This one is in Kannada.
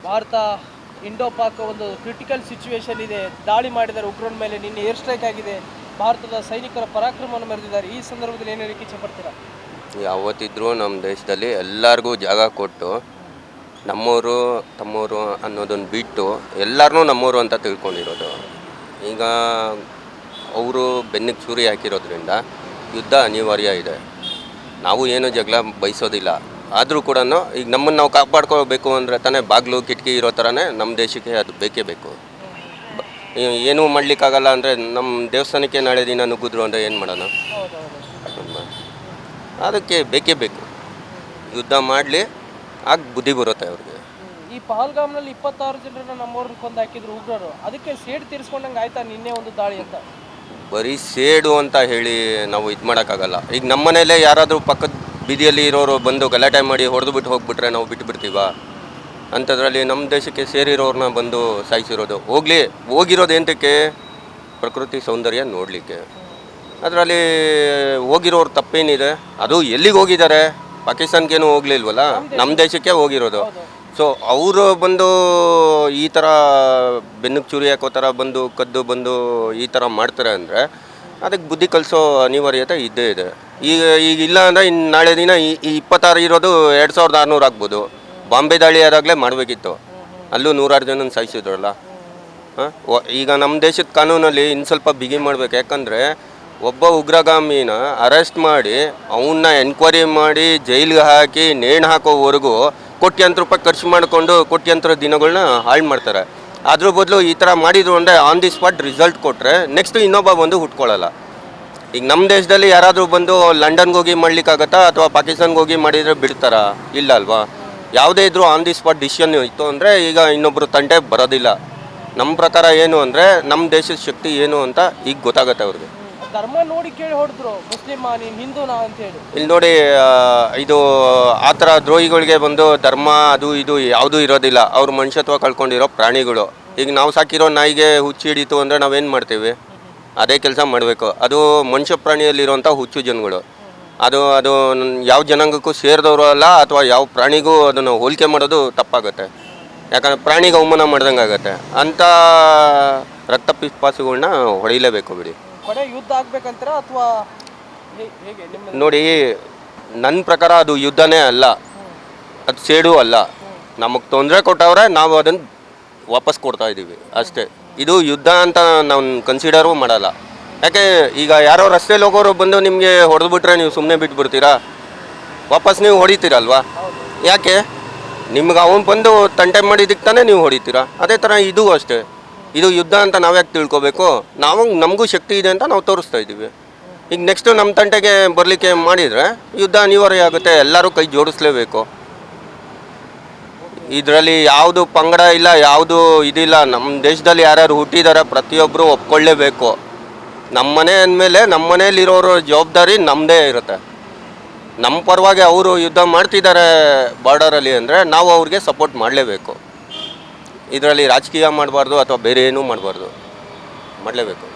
ಭಾರತ ಇಂಡೋ ಪಾಕ್ ಒಂದು ಕ್ರಿಟಿಕಲ್ ಸಿಚುವೇಶನ್ ಇದೆ. ದಾಳಿ ಮಾಡಿದ್ದಾರೆ ಉಗ್ರರ ಮೇಲೆ. ನಿನ್ನೆ ಏರ್ ಸ್ಟ್ರೈಕ್ ಆಗಿದೆ. ಭಾರತದ ಸೈನಿಕರ ಪರಾಕ್ರಮವನ್ನು ಮೆರೆದಿದ್ದಾರೆ. ಈ ಸಂದರ್ಭದಲ್ಲಿ ಏನು ಹೇಳಕ್ಕೆ ಇಚ್ಛೆಪಡ್ತೀರಾ? ಯಾವತ್ತಿದ್ರೂ ನಮ್ಮ ದೇಶದಲ್ಲಿ ಎಲ್ಲರಿಗೂ ಜಾಗ ಕೊಟ್ಟು ನಮ್ಮವರು ತಮ್ಮವರು ಅನ್ನೋದನ್ನು ಬಿಟ್ಟು ಎಲ್ಲರನ್ನೂ ನಮ್ಮವರು ಅಂತ ತಿಳ್ಕೊಂಡಿರೋದು. ಈಗ ಅವರು ಬೆನ್ನಿಗೆ ಚೂರಿ ಹಾಕಿರೋದ್ರಿಂದ ಯುದ್ಧ ಅನಿವಾರ್ಯ ಇದೆ. ನಾವು ಏನು ಜಗಳ ಬಯಸೋದಿಲ್ಲ. ಆದರೂ ಕೂಡ ಈಗ ನಮ್ಮನ್ನು ನಾವು ಕಾಪಾಡ್ಕೋಬೇಕು ಅಂದರೆ ತಾನೇ ಬಾಗಿಲು ಕಿಟಕಿ ಇರೋ ಥರನೇ ನಮ್ಮ ದೇಶಕ್ಕೆ ಅದು ಬೇಕೇ ಬೇಕು. ಏನೂ ಮಾಡಲಿಕ್ಕಾಗಲ್ಲ ಅಂದರೆ ನಮ್ಮ ದೇವಸ್ಥಾನಕ್ಕೆ ನಾಳೆ ದಿನ ನುಗ್ಗಿದ್ರು ಅಂದರೆ ಏನು ಮಾಡೋಣ? ಅದಕ್ಕೆ ಬೇಕೇ ಬೇಕು. ಯುದ್ಧ ಮಾಡಲಿ, ಆಗ ಬುದ್ಧಿ ಬರುತ್ತೆ ಅವ್ರಿಗೆ. ಈ ಪಹಲ್ಗಾಮ್ನಲ್ಲಿ 26 ಜನರನ್ನ ನಮ್ಮವ್ರನ್ನ ಕೊಂದು ಹಾಕಿದ್ರು ಉಗ್ರರು. ಅದಕ್ಕೆ ಸೇಡು ತೀರಿಸ್ಕೊಂಡಂಗೆ ಆಯ್ತಾ ನಿನ್ನೆ ಒಂದು ದಾಳಿ ಅಂತ? ಬರೀ ಸೇಡು ಅಂತ ಹೇಳಿ ನಾವು ಇದು ಮಾಡೋಕ್ಕಾಗಲ್ಲ. ಈಗ ನಮ್ಮ ಮನೇಲೇ ಯಾರಾದರೂ ಪಕ್ಕದ ಬೀದಿಯಲ್ಲಿ ಇರೋರು ಬಂದು ಗಲಾಟೆ ಮಾಡಿ ಹೊಡೆದು ಬಿಟ್ಟು ಹೋಗ್ಬಿಟ್ರೆ ನಾವು ಬಿಟ್ಟುಬಿಡ್ತೀವ? ಅಂಥದ್ರಲ್ಲಿ ನಮ್ಮ ದೇಶಕ್ಕೆ ಸೇರಿರೋರನ್ನ ಬಂದು ಸಾಯಿಸಿರೋದು. ಹೋಗಿರೋದು ಎಂತಕ್ಕೆ? ಪ್ರಕೃತಿ ಸೌಂದರ್ಯ ನೋಡಲಿಕ್ಕೆ. ಅದರಲ್ಲಿ ಹೋಗಿರೋರು ತಪ್ಪೇನಿದೆ? ಅದು ಎಲ್ಲಿಗೆ ಹೋಗಿದ್ದಾರೆ? ಪಾಕಿಸ್ತಾನಕ್ಕೇನು ಹೋಗ್ಲಿಲ್ವಲ್ಲ, ನಮ್ಮ ದೇಶಕ್ಕೆ ಹೋಗಿರೋದು. ಸೊ ಅವರು ಬಂದು ಈ ಥರ ಬೆನ್ನಿಗೆ ಚೂರಿ ಹಾಕೋ ಥರ ಬಂದು ಕದ್ದು ಬಂದು ಈ ಥರ ಮಾಡ್ತಾರೆ ಅಂದರೆ ಅದಕ್ಕೆ ಬುದ್ಧಿ ಕಲಿಸೋ ಅನಿವಾರ್ಯತೆ ಇದ್ದೇ ಇದೆ. ಈಗ ಇಲ್ಲ ಅಂದರೆ ಇನ್ನು ನಾಳೆ ದಿನ ಈ 26 ಇರೋದು 2600 ಆಗ್ಬೋದು. ಬಾಂಬೆ ದಾಳಿ ಆದಾಗಲೇ ಮಾಡಬೇಕಿತ್ತು. ಅಲ್ಲೂ 106 ಜನನ ಸಾಯಿಸಿದ್ರಲ್ಲ. ಈಗ ನಮ್ಮ ದೇಶದ ಕಾನೂನಲ್ಲಿ ಇನ್ನು ಸ್ವಲ್ಪ ಬಿಗಿ ಮಾಡಬೇಕು. ಯಾಕಂದರೆ ಒಬ್ಬ ಉಗ್ರಗಾಮಿನ ಅರೆಸ್ಟ್ ಮಾಡಿ ಅವನ್ನ ಎನ್ಕ್ವೈರಿ ಮಾಡಿ ಜೈಲಿಗೆ ಹಾಕಿ ನೇಣು ಹಾಕೋವರೆಗೂ ಕೋಟ್ಯಾಂತರ ರೂಪಾಯಿ ಖರ್ಚು ಮಾಡಿಕೊಂಡು ಕೋಟ್ಯಾಂತರ ದಿನಗಳನ್ನ ಹಾಳು ಮಾಡ್ತಾರೆ. ಅದ್ರ ಬದಲು ಈ ಥರ ಮಾಡಿದ್ರು ಅಂದರೆ ಆನ್ ದಿ ಸ್ಪಾಟ್ ರಿಸಲ್ಟ್ ಕೊಟ್ಟರೆ ನೆಕ್ಸ್ಟ್ ಇನ್ನೊಬ್ಬ ಬಂದು ಹುಟ್ಕೊಳ್ಳಲ್ಲ. ಈಗ ನಮ್ಮ ದೇಶದಲ್ಲಿ ಯಾರಾದರೂ ಬಂದು ಲಂಡನ್ಗೆ ಹೋಗಿ ಮಾಡ್ಲಿಕ್ಕಾಗತ್ತಾ ಅಥವಾ ಪಾಕಿಸ್ತಾನ್ಗೆ ಹೋಗಿ ಮಾಡಿದರೆ ಬಿಡ್ತಾರಾ? ಇಲ್ಲ ಅಲ್ವಾ? ಯಾವುದೇ ಇದ್ರೂ ಆನ್ ದಿ ಸ್ಪಾಟ್ ಡಿಸಿಷನ್ ಇತ್ತು ಅಂದರೆ ಈಗ ಇನ್ನೊಬ್ಬರು ತಂಟೆ ಬರೋದಿಲ್ಲ. ನಮ್ಮ ಪ್ರಕಾರ ಏನು ಅಂದರೆ ನಮ್ಮ ದೇಶದ ಶಕ್ತಿ ಏನು ಅಂತ ಈಗ ಗೊತ್ತಾಗತ್ತೆ ಅವ್ರಿಗೆ. ಧರ್ಮ ನೋಡಿ ಕೇಳಿ ಹೊಡೆದ್ರು, ಮುಸ್ಲಿಮ ನೀನು ಹಿಂದೂನಾ ಅಂತೇಳಿ. ಇಲ್ಲಿ ನೋಡಿ, ಇದು ಆ ಥರ ದ್ರೋಹಿಗಳಿಗೆ ಬಂದು ಧರ್ಮ ಅದು ಇದು ಯಾವುದೂ ಇರೋದಿಲ್ಲ. ಅವ್ರು ಮನುಷ್ಯತ್ವ ಕಳ್ಕೊಂಡಿರೋ ಪ್ರಾಣಿಗಳು. ಈಗ ನಾವು ಸಾಕಿರೋ ನಾಯಿಗೆ ಹುಚ್ಚು ಹಿಡಿತು ಅಂದರೆ ನಾವೇನು ಮಾಡ್ತೀವಿ? ಅದೇ ಕೆಲಸ ಮಾಡಬೇಕು. ಅದು ಮನುಷ್ಯ ಪ್ರಾಣಿಯಲ್ಲಿರುವಂಥ ಹುಚ್ಚು ಜನಗಳು. ಅದು ಯಾವ ಜನಾಂಗಕ್ಕೂ ಸೇರಿದವರು ಅಲ್ಲ, ಅಥವಾ ಯಾವ ಪ್ರಾಣಿಗೂ ಅದನ್ನು ಹೋಲಿಕೆ ಮಾಡೋದು ತಪ್ಪಾಗುತ್ತೆ. ಯಾಕಂದರೆ ಪ್ರಾಣಿಗೆ ಅವಮಾನ ಮಾಡ್ದಂಗೆ ಆಗುತ್ತೆ. ಅಂಥ ರಕ್ತ ಪಿಪಾಸುಗಳನ್ನ ಹೊಡಿಲೇಬೇಕು ಬಿಡಿ. ಕೊನೆ ಯುದ್ಧ ಆಗ್ಬೇಕಂತೀರಾ ಅಥವಾ ಹೇಗೆ? ನೋಡಿ, ನನ್ನ ಪ್ರಕಾರ ಅದು ಯುದ್ಧನೇ ಅಲ್ಲ, ಅದು ಸೇಡು ಅಲ್ಲ. ನಮಗೆ ತೊಂದರೆ ಕೊಟ್ಟವ್ರೆ, ನಾವು ಅದನ್ನು ವಾಪಸ್ ಕೊಡ್ತಾ ಇದ್ದೀವಿ ಅಷ್ಟೇ. ಇದು ಯುದ್ಧ ಅಂತ ನಾವು ಕನ್ಸಿಡರೂ ಮಾಡಲ್ಲ. ಯಾಕೆ ಈಗ ಯಾರೋ ರಸ್ತೆಯಲ್ಲಿ ಹೋಗೋರು ಬಂದು ನಿಮಗೆ ಹೊಡೆದ್ಬಿಟ್ರೆ ನೀವು ಸುಮ್ಮನೆ ಬಿಟ್ಬಿಡ್ತೀರಾ? ವಾಪಸ್ ನೀವು ಹೊಡಿತೀರಲ್ವಾ? ಯಾಕೆ? ನಿಮ್ಗೆ ಅವನು ಬಂದು ತಂಟೆ ಮಾಡಿದ್ದಕ್ಕೆ ತಾನೇ ನೀವು ಹೊಡಿತೀರಾ. ಅದೇ ಥರ ಇದು ಅಷ್ಟೇ. ಇದು ಯುದ್ಧ ಅಂತ ನಾವ್ಯಾಕೆ ತಿಳ್ಕೊಬೇಕು? ನಮಗೂ ಶಕ್ತಿ ಇದೆ ಅಂತ ನಾವು ತೋರಿಸ್ತಾ ಇದ್ದೀವಿ. ಈಗ ನೆಕ್ಸ್ಟು ನಮ್ಮ ತಂಟೆಗೆ ಬರಲಿಕ್ಕೆ ಮಾಡಿದರೆ ಯುದ್ಧ ಅನಿವಾರ್ಯ ಆಗುತ್ತೆ. ಎಲ್ಲರೂ ಕೈ ಜೋಡಿಸ್ಲೇಬೇಕು. ಇದರಲ್ಲಿ ಯಾವುದು ಪಂಗಡ ಇಲ್ಲ, ಯಾವುದು ಇದಿಲ್ಲ. ನಮ್ಮ ದೇಶದಲ್ಲಿ ಯಾರ್ಯಾರು ಹುಟ್ಟಿದ್ದಾರೆ ಪ್ರತಿಯೊಬ್ಬರು ಒಪ್ಕೊಳ್ಳೇಬೇಕು. ನಮ್ಮ ಮನೆ ಅಂದಮೇಲೆ ನಮ್ಮ ಮನೆಯಲ್ಲಿರೋರ ಜವಾಬ್ದಾರಿ ನಮ್ಮದೇ ಇರುತ್ತೆ. ನಮ್ಮ ಪರವಾಗಿ ಅವರು ಯುದ್ಧ ಮಾಡ್ತಿದ್ದಾರೆ ಬಾರ್ಡರಲ್ಲಿ ಅಂದರೆ ನಾವು ಅವ್ರಿಗೆ ಸಪೋರ್ಟ್ ಮಾಡಲೇಬೇಕು. ಇದರಲ್ಲಿ ರಾಜಕೀಯ ಮಾಡಬಾರ್ದು ಅಥವಾ ಬೇರೆ ಏನೂ ಮಾಡಬಾರ್ದು, ಮಾಡಲೇಬೇಕು.